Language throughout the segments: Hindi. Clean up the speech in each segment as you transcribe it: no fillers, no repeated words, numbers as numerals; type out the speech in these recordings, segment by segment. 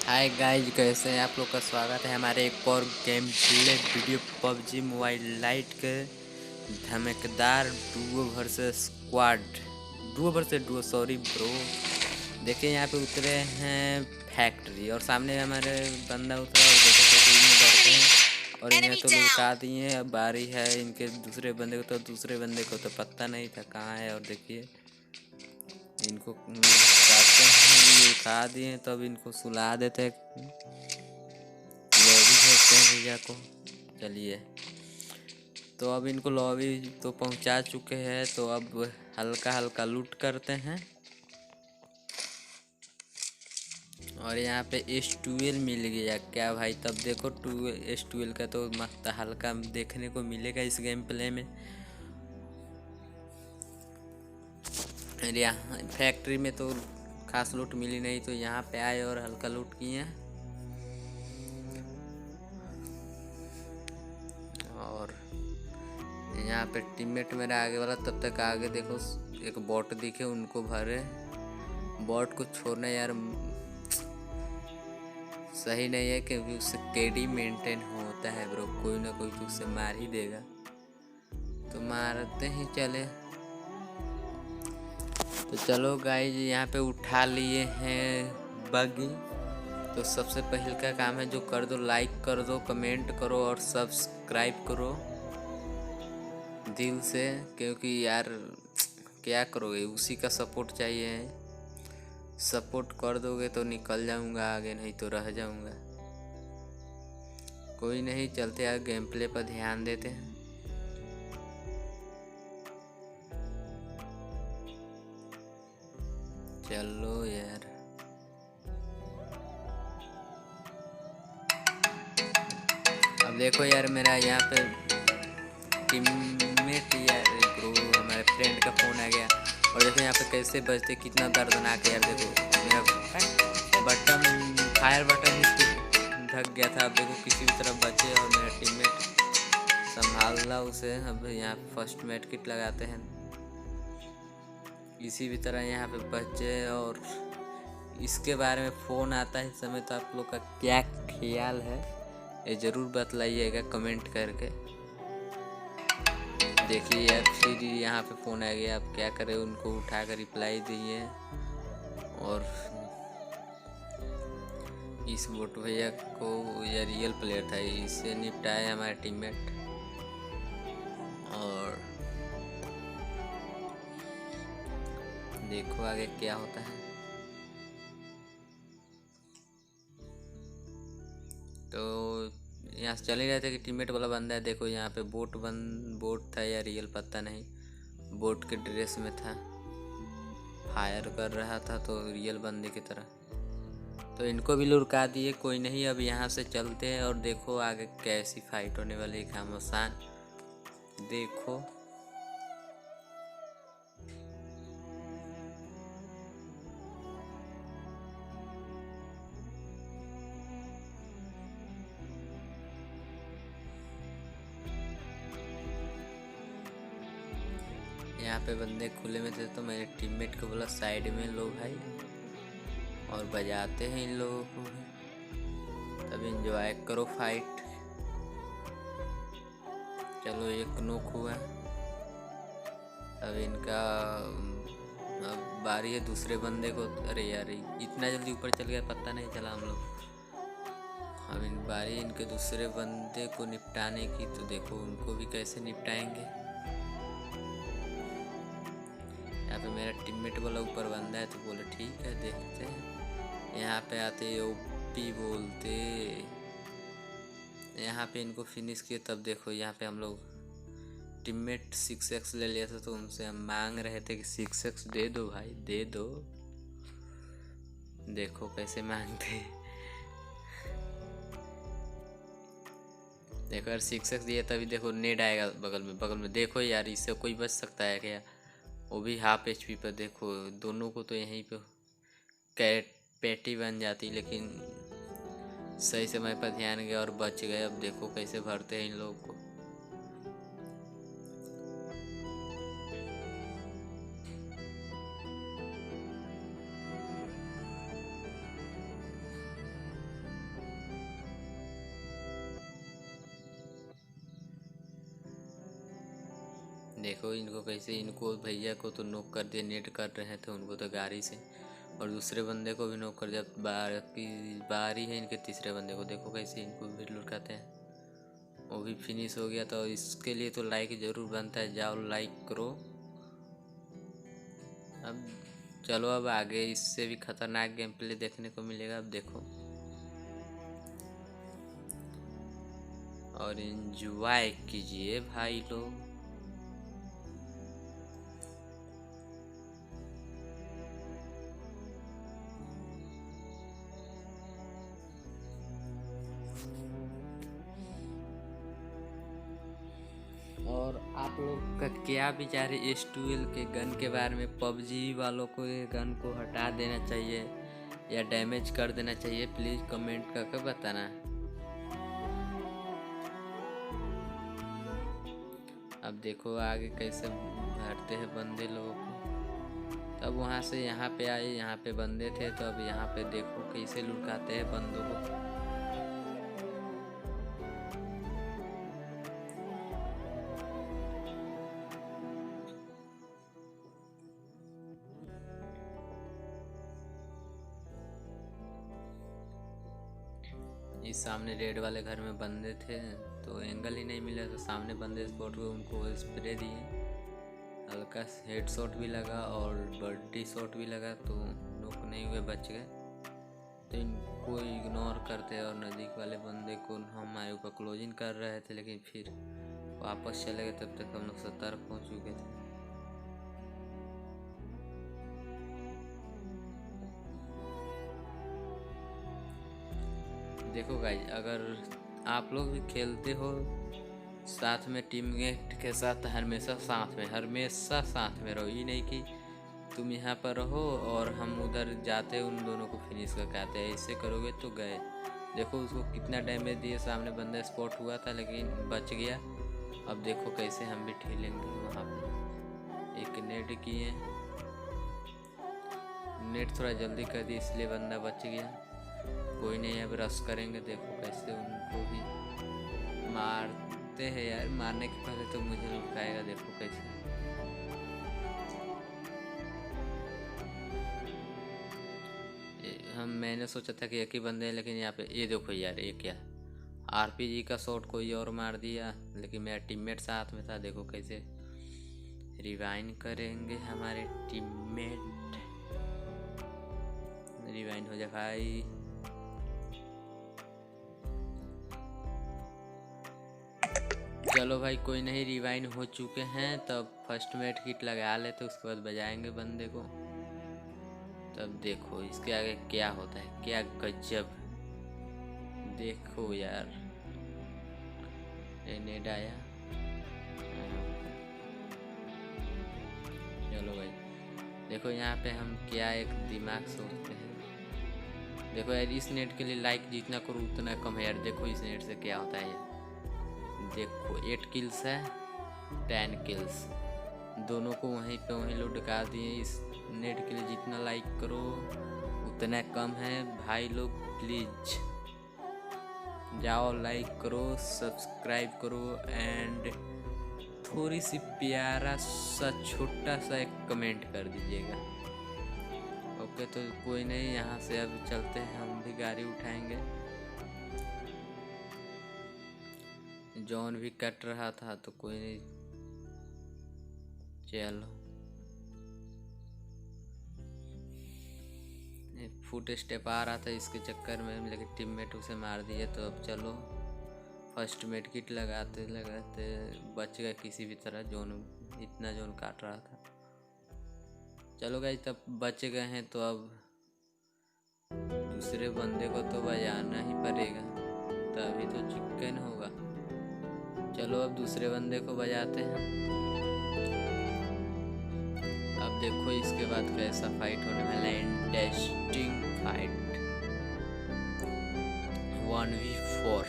हाय गाइज, कैसे हैं आप लोग का स्वागत है हमारे एक और game play video PUBG mobile light के धमाकेदार डुओ सॉरी ब्रो। देखिए यहाँ पे उतरे हैं फैक्ट्री और सामने हमारे बंदा उतरा और देखो कैसे इनमें बढ़ते हैं और इन्हें तो लुका दिए। अब बारी है इनके दूसरे बंदे को, तो दूसरे बंदे को तो पता नहीं था कहाँ है। और देखिए इनको लुका दिए, तब इनको सुला देते, लॉबी भेजते हैं भैया को। चलिए, तो अब इनको लॉबी तो पहुंचा चुके हैं, तो अब हल्का हल्का लूट करते हैं। और यहाँ पे S12 मिल गया क्या भाई? तब देखो S12 का तो मस्त हल्का देखने को मिलेगा इस गेम प्ले में। अरे यहाँ फैक्ट्री में तो खास लूट मिली नहीं, तो यहाँ पे आए और हल्का लूट किए। और यहाँ पे टीममेट मेरा आगे वाला, तब तक आगे देखो एक बॉट दिखे, उनको भरे। बॉट को छोड़ना यार सही नहीं है, क्योंकि उससे केडी मेंटेन होता है ब्रो। कोई ना कोई तो उससे मार ही देगा, तो मारते ही चले। तो चलो गाइज, यहाँ पे उठा लिए हैं बगी। तो सबसे पहले का काम है जो कर दो, लाइक कर दो, कमेंट करो और सब्सक्राइब करो दिल से, क्योंकि यार क्या करोगे, उसी का सपोर्ट चाहिए। सपोर्ट कर दोगे तो निकल जाऊंगा आगे, नहीं तो रह जाऊंगा। कोई नहीं, चलते यार गेम प्ले पर ध्यान देते हैं। चलो यार, अब देखो यार मेरा यहाँ पे टीममेट यार ब्रो, हमारे फ्रेंड का फ़ोन आ गया। और देखो यहाँ पे कैसे बजते, कितना दर्दनाक है यार। देखो मेरा बटन, फायर बटन ही ढक गया था। अब देखो किसी भी तरह बचे और मेरा टीममेट संभाला उसे। अब यहाँ फर्स्ट मेड किट लगाते हैं, इसी भी तरह यहाँ पे बचे। और इसके बारे में फ़ोन आता है इस समय, तो आप लोग का क्या ख्याल है ये ज़रूर बतलाइएगा कमेंट करके। देखिए यार, फिर यहाँ पे फ़ोन आ गया। अब क्या करें, उनको उठा कर रिप्लाई दिए। और इस बोट भैया को, यह रियल प्लेयर था, इससे निपटाया हमारे टीममेट। और देखो आगे क्या होता है। तो यहाँ से चल ही रहे थे कि टीममेट वाला बंदा है। देखो यहाँ पे बोट था या रियल पता नहीं, बोट के ड्रेस में था, फायर कर रहा था तो रियल बंदे की तरह। तो इनको भी लुढ़का दिए। कोई नहीं, अब यहाँ से चलते हैं और देखो आगे कैसी फाइट होने वाली है। घमासान देखो। यहाँ पे बंदे खुले में थे, तो मैंने टीममेट को बोला साइड में लो भाई, और बजाते हैं इन लोगों को भी। तब एंजॉय करो फाइट। चलो एक नोक हुआ। अब इनका अब बारी है दूसरे बंदे को। अरे यार इतना जल्दी ऊपर चल गया, पता नहीं चला हम लोग। अब इन बारी इनके दूसरे बंदे को निपटाने की, तो देखो उनको भी कैसे निपटाएंगे। यहाँ पे मेरा टीममेट वाला ऊपर बंदा है, तो बोले ठीक है देखते हैं। यहाँ पे आते ओपी बोलते, यहाँ पे इनको फिनिश किए। तब देखो यहाँ पे हम लोग टीममेट 6x ले लिया था, तो उनसे हम मांग रहे थे कि 6x दे दो भाई, दे दो। देखो कैसे मांगते। देखो यार 6x दिया, तभी देखो नेड आएगा बगल में। देखो यार इससे कोई बच सकता है क्या? वो भी हाफ HP पर। देखो दोनों को तो यहीं पे कैट पैटी बन जाती, लेकिन सही समय पर ध्यान गया और बच गए। अब देखो कैसे भरते हैं इन लोगों को। देखो इनको कैसे, इनको भैया को तो नॉक कर दिया, नेट कर रहे थे उनको तो गाड़ी से, और दूसरे बंदे को भी नॉक कर दिया। बाकी बारी है इनके तीसरे बंदे को, देखो कैसे इनको भी लुढ़काते हैं। वो भी फिनिश हो गया। तो इसके लिए तो लाइक ज़रूर बनता है, जाओ लाइक करो। अब चलो, अब आगे इससे भी खतरनाक गेम प्ले देखने को मिलेगा। अब देखो और एंजॉय कीजिए भाई लोग। और आप लोग का क्या विचार है S12 के गन के बारे में? पबजी वालों को ये गन को हटा देना चाहिए या डैमेज कर देना चाहिए? प्लीज़ कमेंट करके बताना। अब देखो आगे कैसे भरते हैं बंदे लोगों को। तब वहाँ से यहाँ पे आए, यहाँ पे बंदे थे, तो अब यहाँ पे देखो कैसे लुढ़काते हैं बंदों को। इस सामने रेड वाले घर में बंदे थे, तो एंगल ही नहीं मिला, तो सामने बंदे स्पॉट हुए, उनको स्प्रे दिए, हल्का हेड शॉट भी लगा और बॉडी शॉट भी लगा, तो नॉक नहीं हुए, बच गए। तो इनको इग्नोर करते और नज़दीक वाले बंदे को हमारे ऊपर क्लोजिंग कर रहे थे, लेकिन फिर वापस चले गए। तब तक हम लोग 70 पहुँच चुके थे। देखो गाइस, अगर आप लोग भी खेलते हो साथ में, टीममेट के साथ हमेशा साथ में रहो। ये नहीं कि तुम यहाँ पर रहो और हम उधर जाते उन दोनों को फिनिश करके आते हैं, ऐसे करोगे तो गए। देखो उसको कितना डैमेज दिए, सामने बंदा स्पॉट हुआ था लेकिन बच गया। अब देखो कैसे हम भी ठेलेंगे। वहाँ पे एक नेट किए, नेट थोड़ा जल्दी कर दी इसलिए बंदा बच गया। कोई नहीं, अब रश करेंगे। देखो कैसे उनको भी मारते हैं यार, मारने के पहले तो मुझे लुकाएगा। देखो कैसे मैंने सोचा था कि एक ही बंदे हैं, लेकिन यहाँ पे ये देखो यार, ये क्या RPG का शॉट कोई और मार दिया, लेकिन मेरा टीममेट साथ में था। देखो कैसे रिवाइंड करेंगे हमारे टीममेट। रिवाइंड हो जाए भाई। चलो भाई, कोई नहीं, रिवाइंड हो चुके हैं। तब फर्स्ट मेड किट लगा लेते, उसके बाद बजाएंगे बंदे को। तब देखो इसके आगे क्या होता है, क्या गजब। देखो यार, नेड आया। चलो भाई, देखो यहाँ पे हम क्या एक दिमाग सोचते हैं। देखो यार, इस नेट के लिए लाइक जितना करो उतना कम है यार। देखो इस नेट से क्या होता है यार। देखो 8 किल्स है, 10 किल्स, दोनों को वहीं पे वहीं लुढ़का दिए। इस नेट के लिए जितना लाइक करो उतना कम है भाई लोग। प्लीज जाओ लाइक करो, सब्सक्राइब करो, एंड थोड़ी सी प्यारा सा छोटा सा एक कमेंट कर दीजिएगा। ओके, तो कोई नहीं, यहाँ से अब चलते हैं, हम भी गाड़ी उठाएंगे। जॉन भी कट रहा था, तो कोई नहीं, चलो। फुट स्टेप आ रहा था इसके चक्कर में, लेकिन टीममेट उसे मार दिया। तो अब चलो फर्स्ट मेड किट लगाते लगाते बच गए किसी भी तरह। जोन इतना जोन काट रहा था। चलो गाइस, तब बच गए हैं, तो अब दूसरे बंदे को तो बजाना ही पड़ेगा, तभी तो चिकन होगा। चलो अब दूसरे बंदे को बजाते हैं। अब देखो इसके बाद कैसा फाइट होने वाला है। Interesting fight 1v4।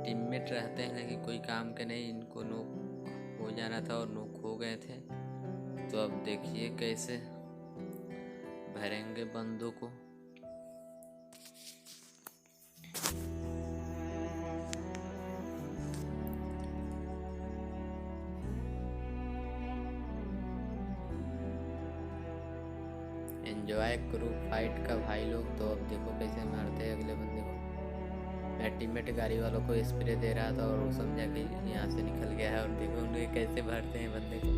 टीममेट रहते हैं लेकिन कोई काम के नहीं, इनको नोक हो जाना था और नोक हो गए थे। तो अब देखिए कैसे भरेंगे बंदों को। एंजॉय करो फाइट का भाई लोग। तो अब देखो कैसे मारते हैं अगले बंदे को। मेरा टीममेट गाड़ी वालों को स्प्रे दे रहा था और वो समझा कि यहाँ से निकल गया है। और देखो उन्हें कैसे भरते हैं बंदे को।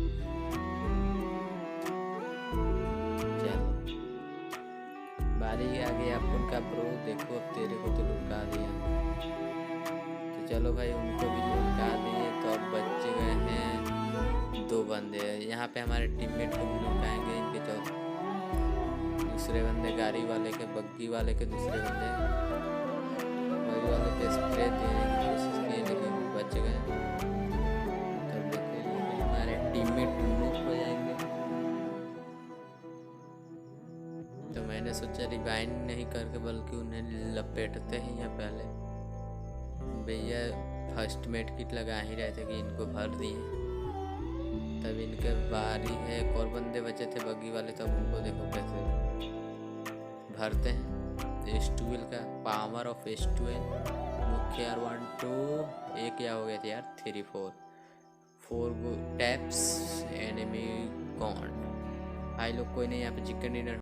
चलो बारी आ गई अपन का प्रो। देखो अब तेरे को तो लुटा दिया, तो चलो भाई उनको भी लुटा दिए। तो अब बच गए हैं 2 बंदे। यहाँ पे हमारे टीममेट को भी लुटाएंगे इनके। चौथे दूसरे बंदे गाड़ी वाले के, बग्गी वाले के दूसरे बंदे बग्गी वाले पे स्प्रे देने की कोशिश की लेकिन बच गए। तब देखो हमारे टीममेट नूक हो जाएंगे। तो मैंने सोचा रिवाइंड नहीं करके बल्कि उन्हें लपेटते ही या पहले। भैया फर्स्ट मेड किट लगा ही रहे थे कि इनको भर दिए। तब इनके बारी है। एक और बंदे बचे थे बग्गी वाले, तब उनको देखो कैसे भरते हैं। S12 का पावर ऑफ S12 मुख्य 1 2 एक क्या हो गया था यार 3 4 टैप्स एनिमी कॉन्ट। भाई लोग कोई नहीं, यहाँ पे चिकन डिनर